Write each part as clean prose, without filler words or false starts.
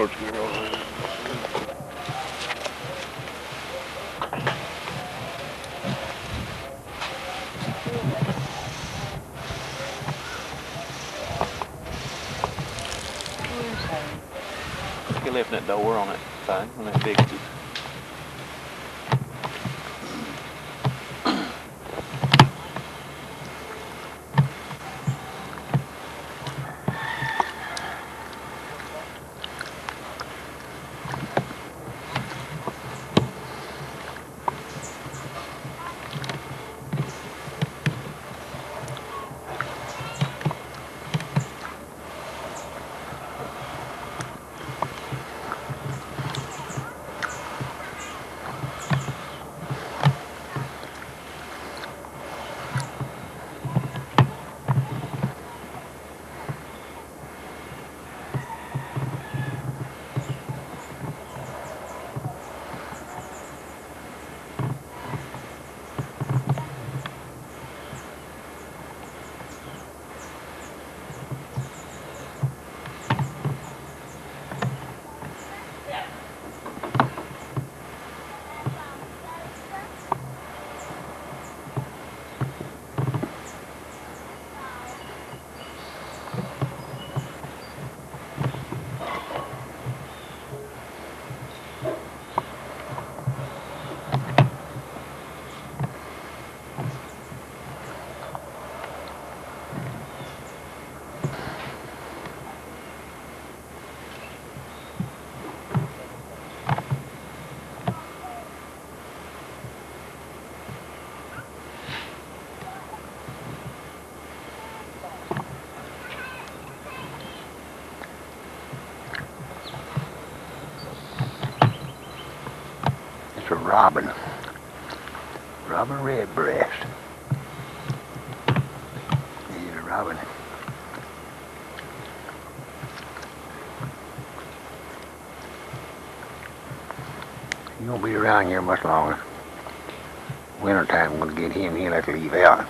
railroad girl. He left that door on that thing, on that big. It's a robin redbreast. He's a robin. He won't be around here much longer. Wintertime, I'm going to get him. He'll have to leave out.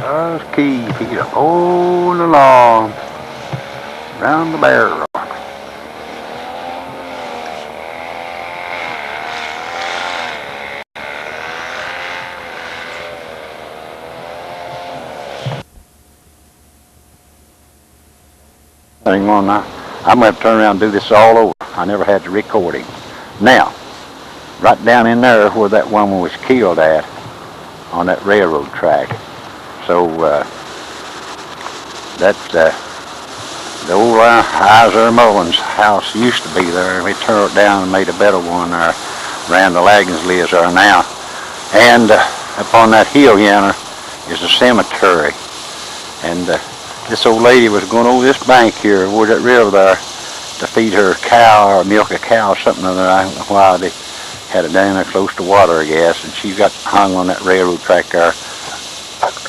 Those Keith, he's all along around the Bear Rock. Hang on now. I'm going to have to turn around and do this all over. I never had to record him. Now, right down in there where that woman was killed at, on that railroad track. So that's the old Isaiah Mullins house used to be there. We tore it down and made a better one there. Randall Aggins lives there now. And up on that hill yonder is a cemetery. And this old lady was going over this bank here, over that river there, to feed her cow or milk a cow or something or other. I don't know why they had it down there close to water, I guess. And she got hung on that railroad track there.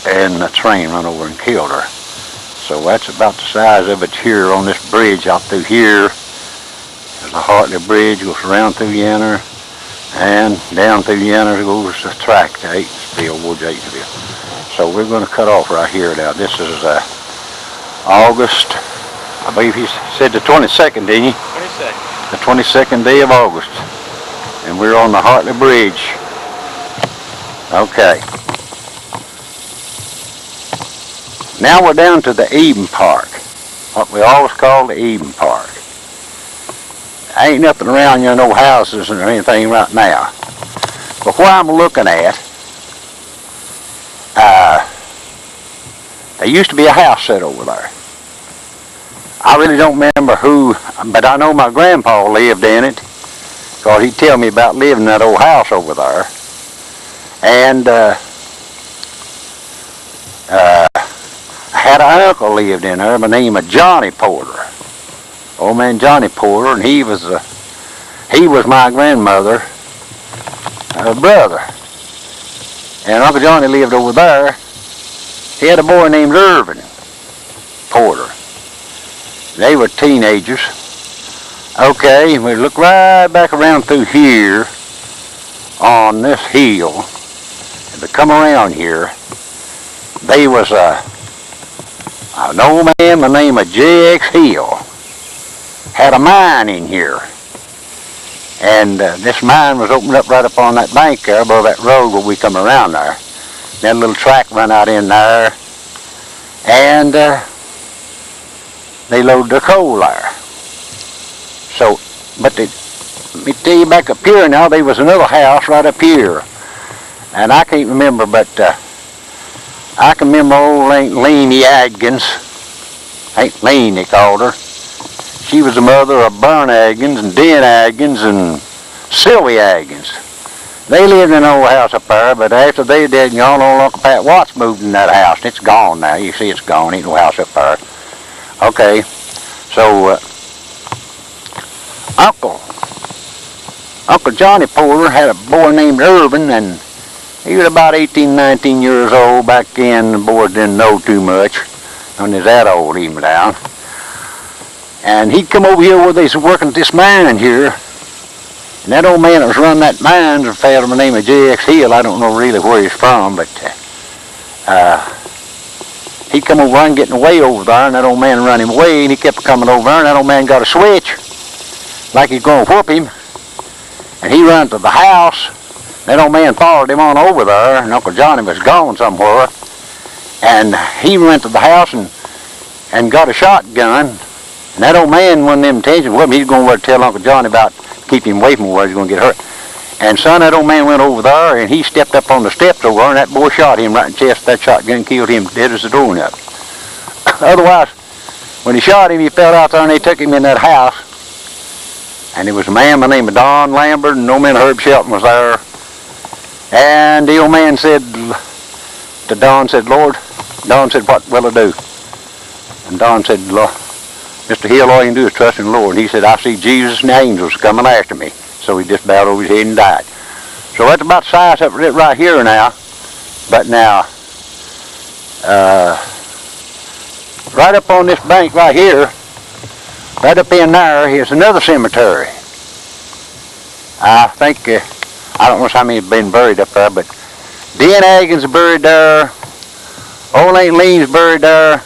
And the train run over and killed her. So that's about the size of it here on this bridge out through here. There's a Hartley Bridge, goes around through yonder, and down through yonder goes the track to Aitonsville, Woods Aitonsville. So we're going to cut off right here now. This is August, I believe he said the 22nd, didn't he? 22nd. The 22nd day of August. And we're on the Hartley Bridge. Okay. Now we're down to the Eden Park, what we always call the Eden Park. Ain't nothing around here, no houses or anything right now. But what I'm looking at, there used to be a house set over there. I really don't remember who, but I know my grandpa lived in it, because he'd tell me about living in that old house over there. And had an uncle lived in there by the name of Johnny Porter. Old man Johnny Porter, and he was my grandmother's brother. And Uncle Johnny lived over there. He had a boy named Irvin Porter. They were teenagers. Okay, we look right back around through here on this hill. If we come around here, there was an old man by the name of J.X. Hill. Had a mine in here. And this mine was opened up right up on that bank there above that road where we come around there. That little track run out in there. And they loaded their coal there. So, but let me tell you, back up here now, there was another house right up here. And I can't remember, but I can remember old Laney Adkins. Aunt Lane, they called her. She was the mother of Bern Adkins and Den Adkins and Sylvia Adkins. They lived in an old house up there, but after they did, y'all know Uncle Pat Watts moved in that house. It's gone now. You see it's gone. Ain't no house up there. Okay, so Uncle Johnny Porter had a boy named Irvin, and he was about 18, 19 years old back then. The boy didn't know too much. When he was that old, even down. And he'd come over here where they was working at this mine here. And that old man that was running that mine was a fellow by the name of J.X. Hill. I don't know really where he's from, but he'd come over and getting away over there, and that old man run him away, and he kept coming over there, and that old man got a switch, like he's going to whoop him. And he run to the house. That old man followed him on over there, and Uncle Johnny was gone somewhere. And he went to the house and got a shotgun. And that old man wasn't them intentions with him. He's going over to tell Uncle Johnny about keep him away from where he's going to get hurt. And son, that old man went over there, and he stepped up on the steps over there, and that boy shot him right in the chest. That shotgun killed him dead as a doornail. Otherwise, when he shot him, he fell out there, and they took him in that house. And there was a man by the name of Don Lambert, and old man Herb Shelton was there. And the old man said to Don, said, Lord, Don said, what will I do? And Don said, Lord, Mr. Hill, all you can do is trust in the Lord. And he said, I see Jesus and the angels coming after me. So he just bowed over his head and died. So that's about the size of it right here now. But now, right up on this bank right here, right up in there is another cemetery. I think, I don't know how many have been buried up there, but Den Adkins is buried there, old Aunt Lean's buried there,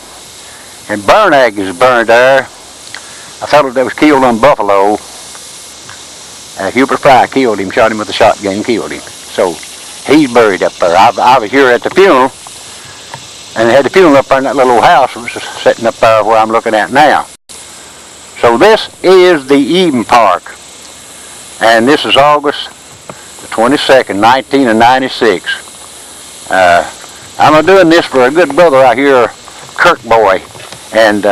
and Bern Adkins is buried there. A fellow that was killed on Buffalo, Hubert Fry killed him, shot him with a shotgun, killed him. So he's buried up there. I was here at the funeral, and they had the funeral up there in that little old house that was sitting up there where I'm looking at now. So this is the Eden Park, and this is August the 22nd, 1996. I'm doing this for a good brother out here, Kirk Boy, and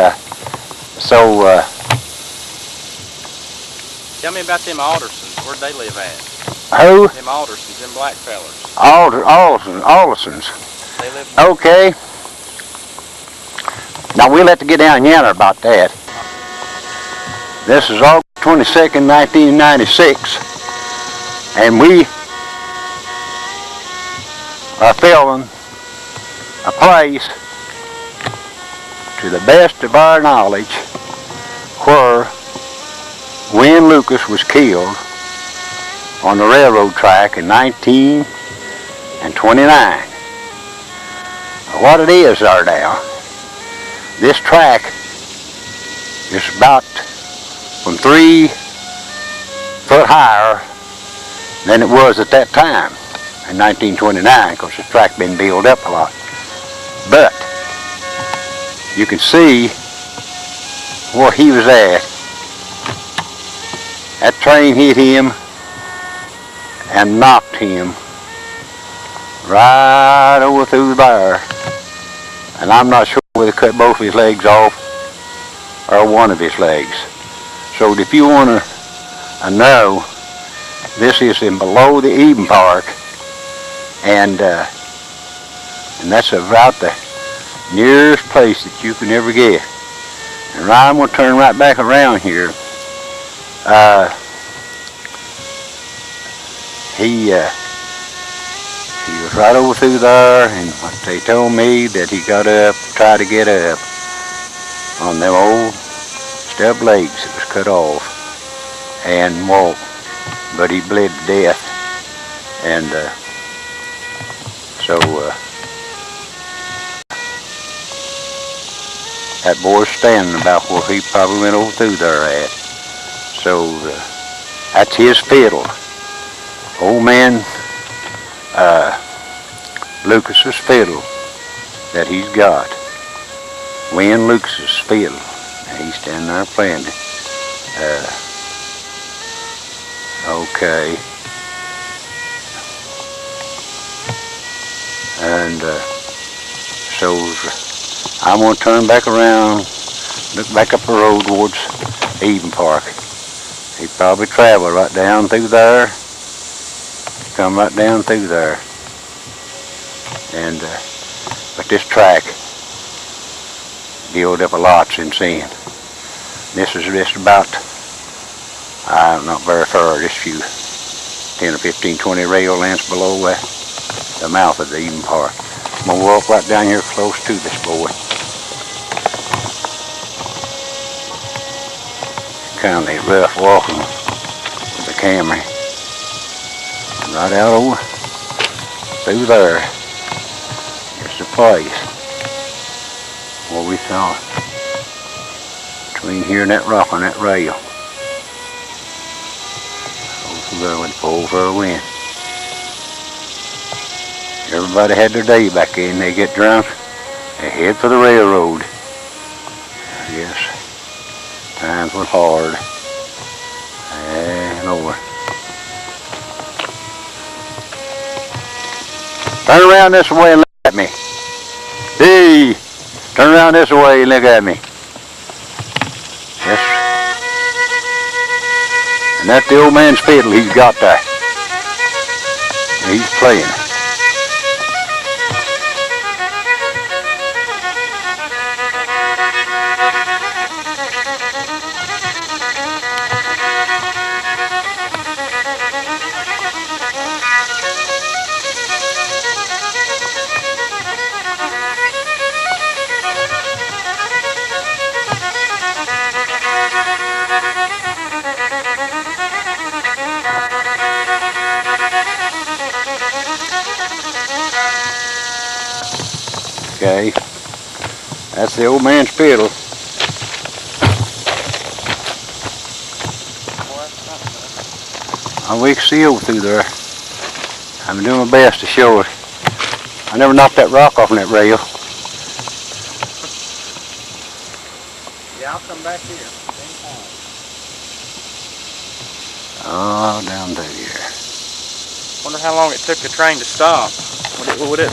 Tell me about them Aldersons. Where'd they live at? Who? Them Aldersons, them black fellers. Aldersons. They live. Okay. Now we'll have to get down yonder about that. This is August 22nd, 1996, and we are filming a place, to the best of our knowledge, where Win Lucas was killed on the railroad track in 1929. What it is there now, this track is about from 3 foot higher than it was at that time in 1929, because the track been built up a lot. But you can see where he was at. That train hit him and knocked him right over through there. And I'm not sure whether they cut both of his legs off or one of his legs. So if you want to know, this is in below the Eden Park, and that's about the nearest place that you can ever get. And I'm going to turn right back around here. He was right over through there, and they told me that he got up, tried to get up on them old stub legs that was cut off and walked, but he bled to death. And so that boy's standing about where he probably went over through there at. So that's his fiddle. Old man Lucas's fiddle that he's got. Win Lucas's fiddle. And he's standing there playing it. Okay. And so I'm going to turn back around, look back up the road towards Eden Park. He probably traveled right down through there, come right down through there. And but this track built up a lot since then. This is just about, not very far, just a few 10 or 15, 20 rail lengths below the mouth of the Eden Park. I'm going to walk right down here close to this boy. Kind of rough walking with the camera. Right out over through there. Here's the place where we saw between here and that rock on that rail. Over there with the pole for a wind. Everybody had their day back in. They get drunk, they head for the railroad. Yes, times were hard. And over. Turn around this way and look at me. Hey, turn around this way and look at me. Yes. And that's the old man's fiddle he's got there. He's playing. Okay, that's the old man's fiddle. We can see over through there. I'm doing my best to show it. I never knocked that rock off on that rail. Yeah, I'll come back here. Oh, down through here. Wonder how long it took the train to stop. Would it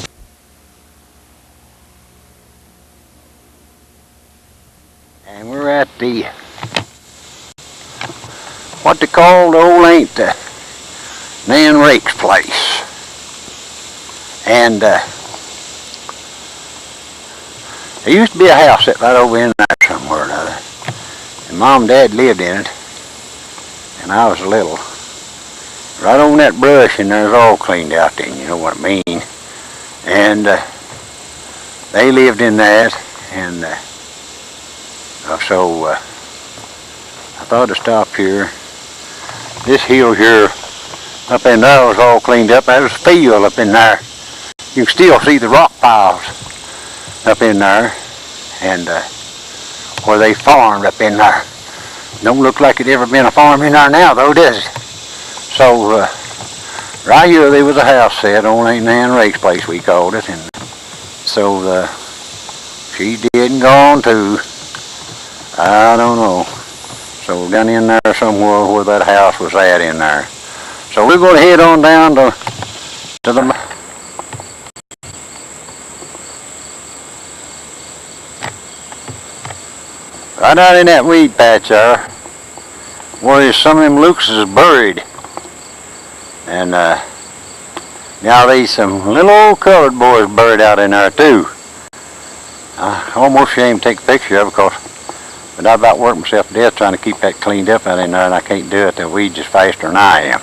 And we're at the, what they call the old Nan Rake's place. And there used to be a house that right over in there somewhere or another. And Mom and Dad lived in it. And I was little. Right on that brush in there is all cleaned out then, you know what I mean. And they lived in that. And so I thought to stop here. This hill here up in there was all cleaned up. There was a field up in there. You can still see the rock piles up in there, and where they farmed up in there. Don't look like it ever been a farm in there now though, does it? So right here there was a house set on Nan Rake's place, we called it, and so she dead and gone too. I don't know. So down in there somewhere where that house was at in there. So we're going to head on down to the right out in that weed patch there, where some of them Lucases buried. And now there's some little old colored boys buried out in there too. I almost ashamed to take a picture of it because but I about worked myself to death trying to keep that cleaned up out in there, and I can't do it. The weeds is faster than I am.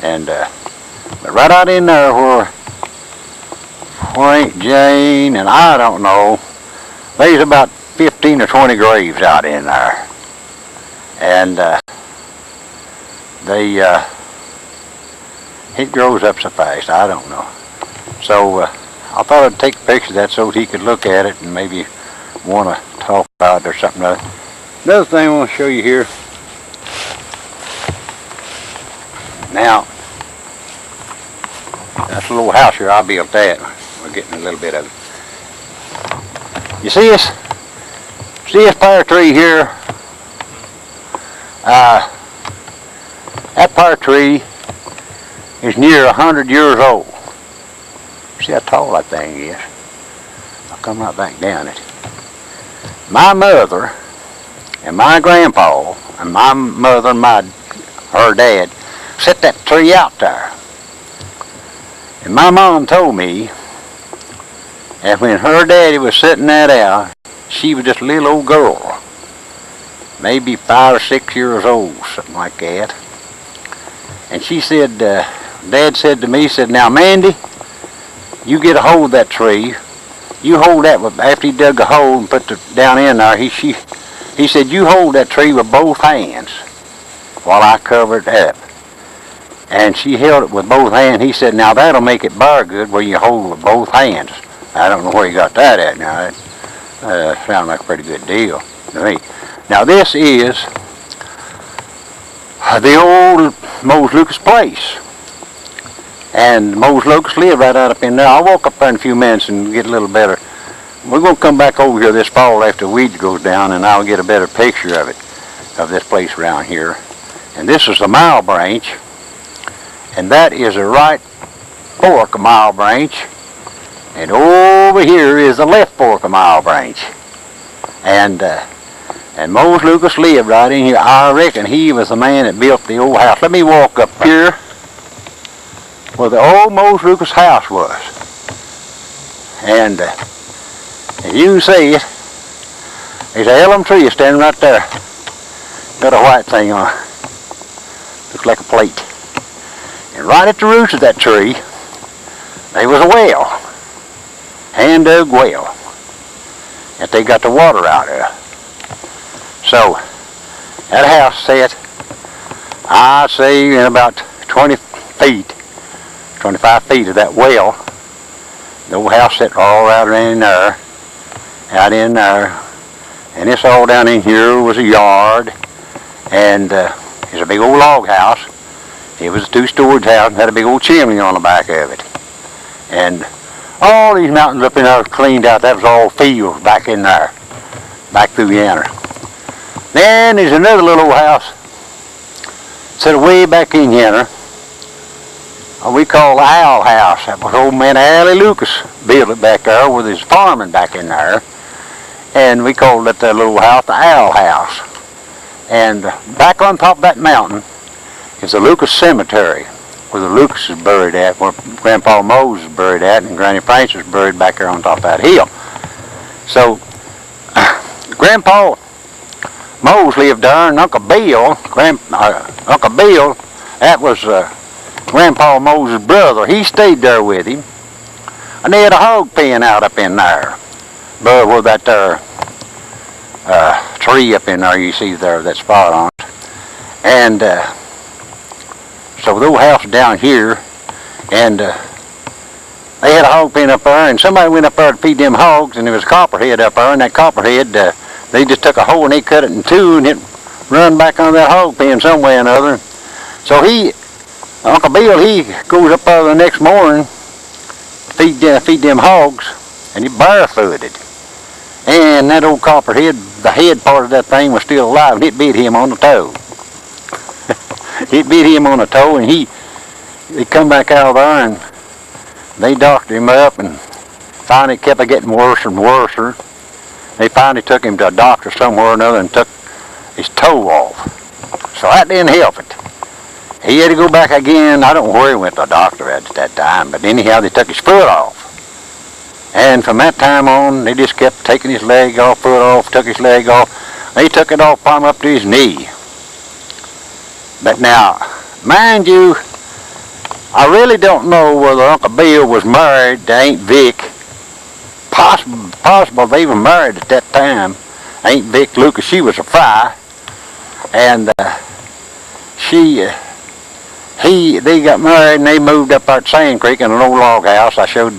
And but right out in there where Aunt Jane and I don't know, there's about 15 or 20 graves out in there. And it grows up so fast, I don't know. So I thought I'd take a picture of that so he could look at it and maybe want to talk about it or something like that. Another thing I want to show you here. Now, that's a little house here I built that. We're getting a little bit of it. You see this? See this pear tree here? That pear tree is near 100 years old. See how tall that thing is? I'll come right back down it. My mother and my grandpa and my mother and her dad set that tree out there. And my mom told me that when her daddy was setting that out, she was just a little old girl, maybe 5 or 6 years old, something like that. And she said, Dad said to me, he said, now Mandy, you get a hold of that tree. You hold that after he dug a hole and put it down in there. He said, you hold that tree with both hands while I cover it up. And she held it with both hands. He said, now that'll make it bear good where you hold it with both hands. I don't know where you got that at now. That sounds like a pretty good deal to me. Now this is the old Mose Lucas place. And Mose Lucas lived right out up in there. I'll walk up there in a few minutes and get a little better. We're going to come back over here this fall after the weed goes down, and I'll get a better picture of it, of this place around here. And this is the Mile Branch, and that is the right fork of Mile Branch. And over here is the left fork of Mile Branch. And Mose Lucas lived right in here. I reckon he was the man that built the old house. Let me walk up here where the old Mose Lucas house was. And you can see it. There's a elm tree standing right there. Got a white thing on it. Looks like a plate. And right at the roots of that tree, there was a well. Hand-dug well that they got the water out of. So that house sat, I'd say, in about 20 feet, 25 feet of that well. The old house sat all right around in there, out in there, and this all down in here was a yard, and it's a big old log house. It was a 2-story house and had a big old chimney on the back of it. And all these mountains up in there cleaned out. That was all fields back in there, back through yonder. Then there's another little old house set way back in yonder. We call the Owl House. That was old man Allie Lucas built it back there with his farming back in there. And we called it that little house the Owl House. And back on top of that mountain is the Lucas Cemetery, where the Lucas is buried at, where Grandpa Mose is buried at, and Granny Frances is buried back there on top of that hill. So, Grandpa Mose lived there, and Uncle Bill, that was Grandpa Mose's brother. He stayed there with him, and they had a hog pen out up in there, but with that there tree up in there you see there, that spot on it. And so the old house down here, and they had a hog pen up there, and somebody went up there to feed them hogs, and there was a copperhead up there, and that copperhead, they just took a hole and they cut it in two, and it run back under that hog pen some way or another. So Uncle Bill, he goes up there the next morning, feed them hogs, and he barefooted. And that old copperhead, the head part of that thing was still alive, and it bit him on the toe. It bit him on the toe, and he come back out of there, and they doctored him up, and finally it kept getting worse and worse. They finally took him to a doctor somewhere or another and took his toe off. So that didn't help it. He had to go back again. I don't know where he went to the doctor at that time, but anyhow they took his foot off. And from that time on, they just kept taking his leg off, foot off, took his leg off. They took it off plumb up to his knee. But now, mind you, I really don't know whether Uncle Bill was married to Aunt Vic. Possible they were married at that time. Aunt Vic Lucas, she was a fry. And they got married and they moved up out Sand Creek in an old log house. I showed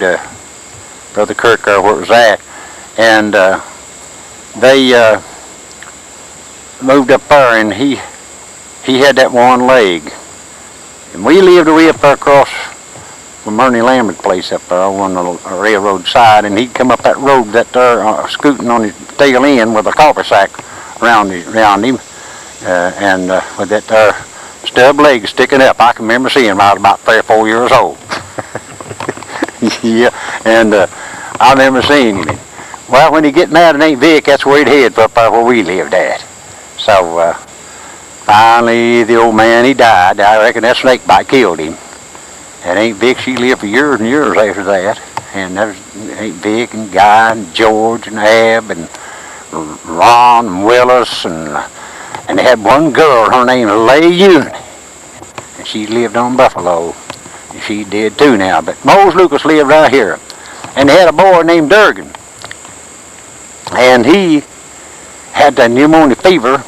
Brother Kirk where it was at. And they moved up there, and he had that one leg. And we lived way up there across from Ernie Lambert's place up there on the railroad side, and he'd come up that road that there scooting on his tail end with a coffee sack around him, and with that there stub leg sticking up. I can remember seeing him when I was about 3 or 4 years old. Yeah, and I remember seeing him. Well, when he get mad at Aunt Vic, that's where he'd head for up there where we lived at. So finally, the old man, he died. I reckon that snake bite killed him. And Aunt Vic, she lived for years and years after that. And there was Aunt Vic and Guy and George and Ab and Ron and Willis, and they had one girl, her name was Leigh Ewing. And she lived on Buffalo. And she did too now. But Mose Lucas lived right here. And they had a boy named Durgan. And he had the pneumonia fever.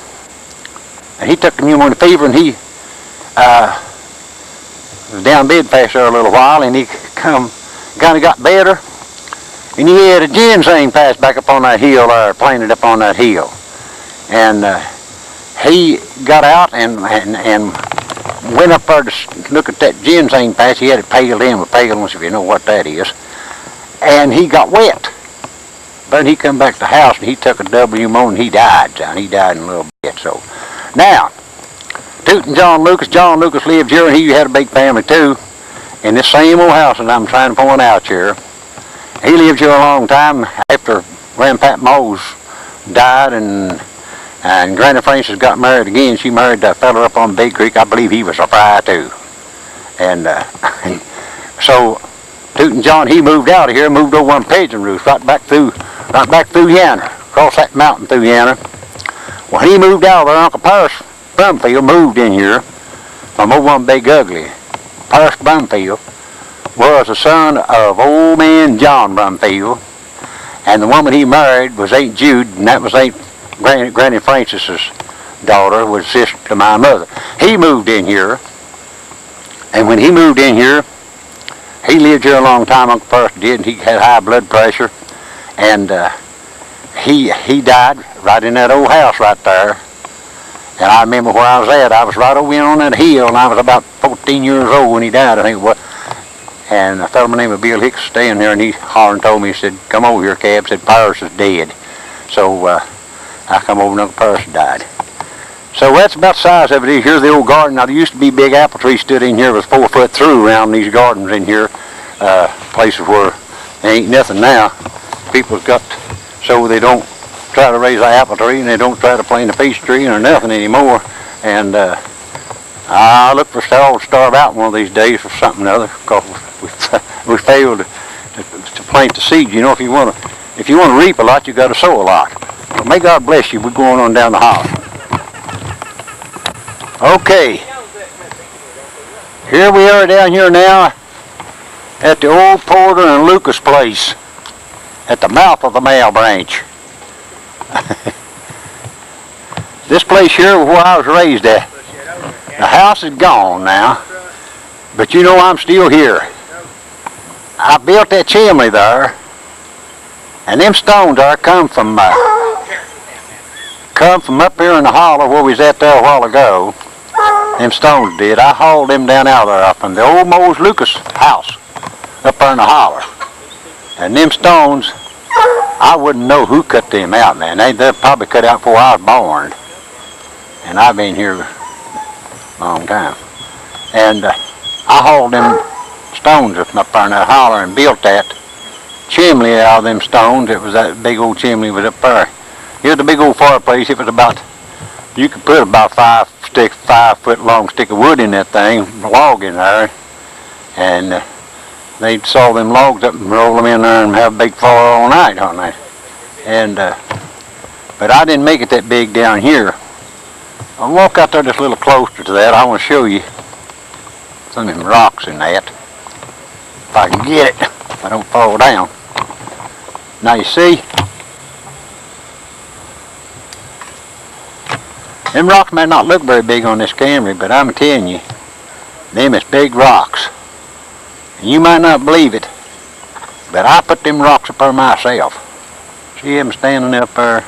And he took the pneumonia fever, and he was down bedfast there a little while, and he kind of got better. And he had a ginseng patch back up on that hill there, planted up on that hill. And he got out and went up there to look at that ginseng patch. He had it paled in with palings, if you know what that is. And he got wet. But he come back to the house, and he took a double pneumonia, and he died, son. He died in a little bit, so. Now, Tootin' John Lucas lived here, and he had a big family too. In this same old house that I'm trying to point out here. He lived here a long time after Grandpa Mose died, and Granny Frances got married again. She married that fella up on Big Creek. I believe he was a fry too. And so Tootin' John, he moved out of here, moved over on Pigeon Roost, right back through Yanner, across that mountain through Yanner. When he moved out of there, Uncle Paris Brumfield moved in here from over on Big Ugly. Paris Brumfield was the son of old man John Brumfield, and the woman he married was Aunt Jude, and that was Aunt Granny Frances's daughter, was sister to my mother. He moved in here, and when he moved in here, he lived here a long time. Uncle Paris did, and he had high blood pressure, and he died right in that old house right there. And I remember where I was at. I was right over in on that hill, and I was about 14 years old when he died, I think it was. And a fellow named Bill Hicks was staying there, and he hollered and told me, he said, "Come over here, Cab." Said, "Paris is dead." So I come over, and Uncle Paris died. So that's about the size of it. Here's the old garden. Now, there used to be big apple trees stood in here. It was 4 foot through around these gardens in here, places where there ain't nothing now. People's got, so they don't try to raise an apple tree, and they don't try to plant a peach tree or nothing anymore. And I look for to starve out one of these days for something or other, because we failed to plant the seeds. You know, if you want to reap a lot, you got to sow a lot. Well, may God bless you. We're going on down the house. Okay. Here we are down here now at the old Porter and Lucas place at the mouth of the Mail Branch. This place here was where I was raised at. The house is gone now, but you know I'm still here. I built that chimney there, and them stones there come from up here in the holler where we was at there a while ago. Them stones did. I hauled them down out of there from the old Mose Lucas house up there in the holler. And them stones, I wouldn't know who cut them out, man. They're probably cut out before I was born. And I've been here a long time. And I hauled them stones up there in that holler and built that chimney out of them stones. It was that big old chimney was up there. Here's the big old fireplace. It was about, you could put about 5 foot long stick of wood in that thing, a log in there. And they'd saw them logs up and roll them in there and have a big fire all night on that. And but I didn't make it that big down here. I'll walk out there just a little closer to that. I want to show you some of them rocks in that. If I can get it, if I don't fall down. Now you see, them rocks may not look very big on this camera, but I'm telling you, them is big rocks. And you might not believe it, but I put them rocks up there myself. See them standing up there?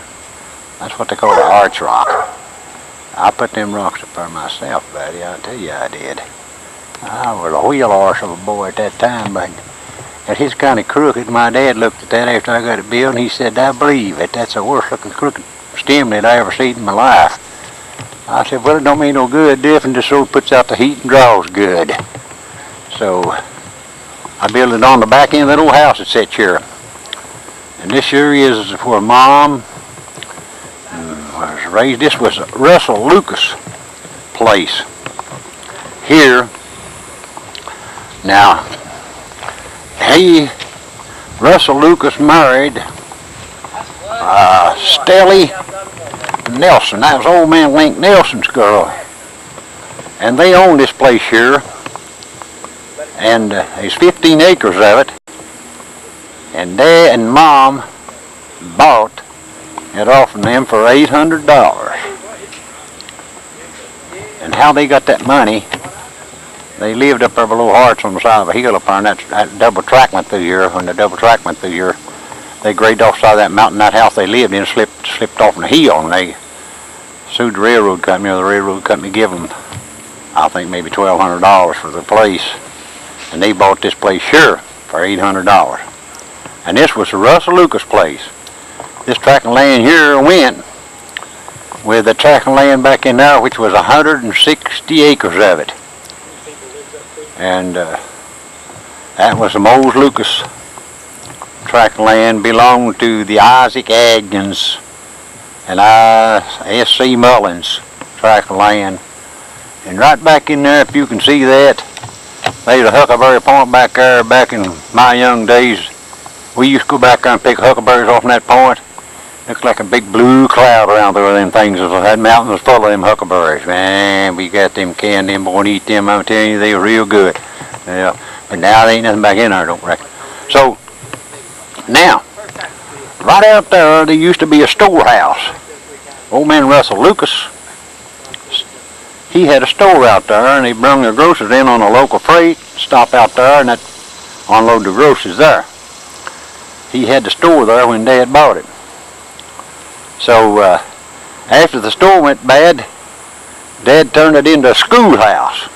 That's what they call the arch rock. I put them rocks up there myself, buddy. I tell you I did. I was a wheel arse of a boy at that time, but it's kind of crooked. My dad looked at that after I got it built, and he said, I believe it. That's the worst looking crooked stem that I ever seen in my life. I said, well, it don't mean no good, different, just so it puts out the heat and draws good. So I built it on the back end of that old house that sits here. And this here is where Mom was raised. This was Russell Lucas' place here. Now, Russell Lucas married Stelly Nelson. That was old man Link Nelson's girl. And they owned this place here. And there's 15 acres of it. And Dad and Mom bought it off of them for $800. And how they got that money, they lived up there below Harts on the side of a hill up there, and that double track went through here. When the double track went through here, they graded off the side of that mountain. That house they lived in slipped off on the hill, and they sued the railroad company, or the railroad company gave them, I think, maybe $1,200 for the place. And they bought this place here for $800. And this was the Russell Lucas place. This tract of land here went with the tract of land back in there, which was 160 acres of it. And that was the Mose Lucas tract of land, belonged to the Isaac Agnans and S.C. Mullins tract of land. And right back in there, if you can see that, there's a Huckleberry Point back there. Back in my young days, we used to go back there and pick huckleberries off from that point. Looks like a big blue cloud around there. Them things, that mountain was full of them huckleberries. Man, we got them canned, them boy, and eat them. I'm telling you, they were real good. Yeah, but now there ain't nothing back in there, I don't reckon. So now, right out there used to be a storehouse. Old man Russell Lucas, he had a store out there, and he brung their groceries in on a local freight, stop out there, and that unload the groceries there. He had the store there when Dad bought it. So after the store went bad, Dad turned it into a schoolhouse.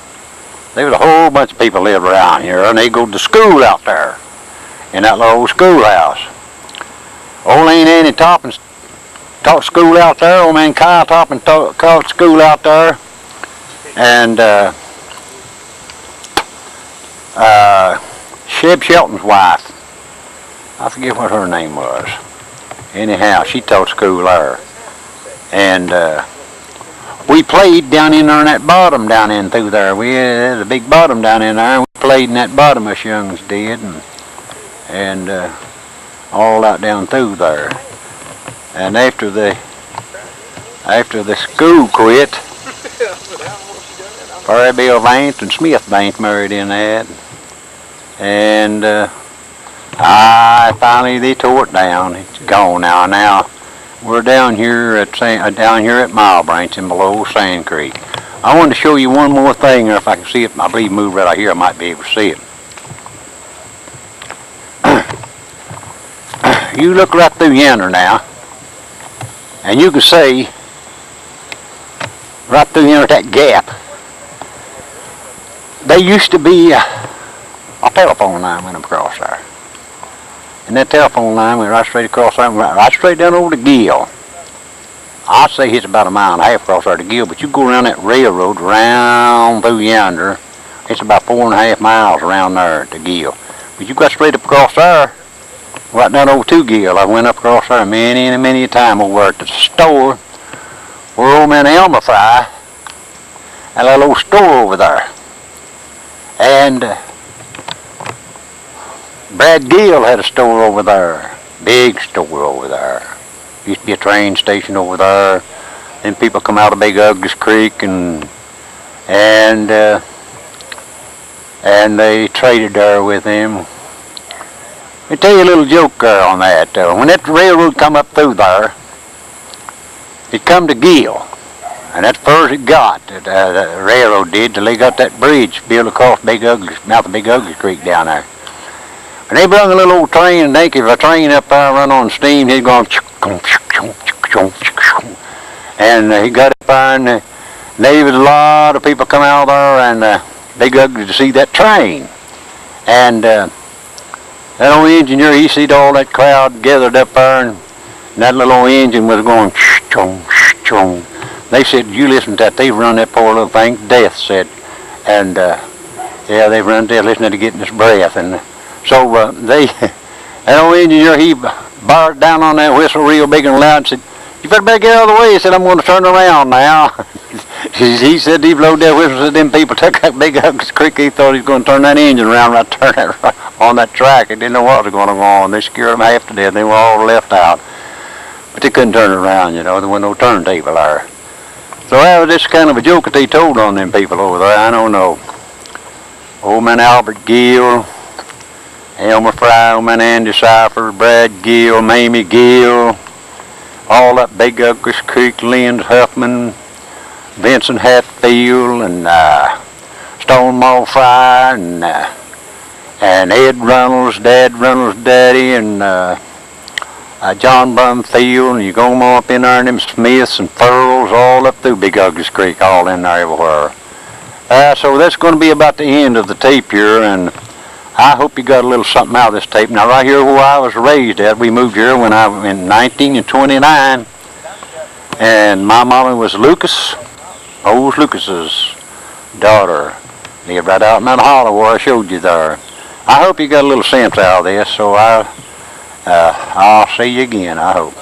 There was a whole bunch of people lived around here, and they go to school out there in that little old schoolhouse. Old Aunt Annie Toppin taught school out there. Old man Kyle Toppin taught school out there. And Sheb Shelton's wife, I forget what her name was. Anyhow, she taught school there. And we played down in there in that bottom down in through there. There's a big bottom down in there. We played in that bottom, us youngs did, and all out down through there. And after the school quit, Barry Bill Vance and Smith Vance married in that, and finally they tore it down. It's gone now. Now we're down here at Mile Branch and below Sand Creek. I wanted to show you one more thing, or if I can see it, I believe move right out here, I might be able to see it. You look right through yonder now, and you can see right through yonder that gap. There used to be a telephone line went across there. And that telephone line went right straight across there, right straight down over to Gill. I'd say it's about 1.5 miles across there to Gill, but you go around that railroad, round through yonder, it's about 4.5 miles around there to Gill. But you got straight up across there, right down over to Gill. I went up across there many and many a time over at the store where old man Elmer Fry had a little store over there. And Brad Gill had a store over there, big store over there. Used to be a train station over there. Then people come out of Big Uglies Creek and they traded there with him. Let me tell you a little joke there on that. When that railroad come up through there, it come to Gill. And that's first it got, the railroad did, till they got that bridge built across Big Uglies, mouth of Big Uglies Creek down there. And they brung a little old train, and think if a train up there run on steam, he'd go, and he got up there, and there was a lot of people come out there, and Big Uglies to see that train. And that old engineer, he seen all that crowd gathered up there, and that little old engine was going, They said, you listen to that, they've run that poor little thing to death, said. And yeah, they've run to death listening to getting his breath. And so that old engineer, he barked down on that whistle real big and loud and said, you better get out of the way. He said, I'm going to turn around now. He said he blowed that whistle, said them people took that Big Uglies Creek. He thought he was going to turn that engine around, turn it on that track. They didn't know what was going to go on. They scared them half to death. They were all left out. But they couldn't turn it around, you know. There wasn't no turntable there. So that was just kind of a joke that they told on them people over there. I don't know. Old man Albert Gill, Elmer Fry, old man Andy Cypher, Brad Gill, Mamie Gill, all up Big Uglies Creek, Lynn Huffman, Vincent Hatfield, and Stonewall Fry, and Ed Runnels, Dad Runnels' daddy, and John Brumfield, and you go on up in there, and them Smiths and Furls, all up through Big Uglies Creek, all in there everywhere. So that's going to be about the end of the tape here, and I hope you got a little something out of this tape. Now, right here where I was raised at, we moved here when I was in 1929, and my mama was Lucas, old Lucas's daughter. Lived right out in that hollow where I showed you there. I hope you got a little sense out of this, so I'll see you again, I hope.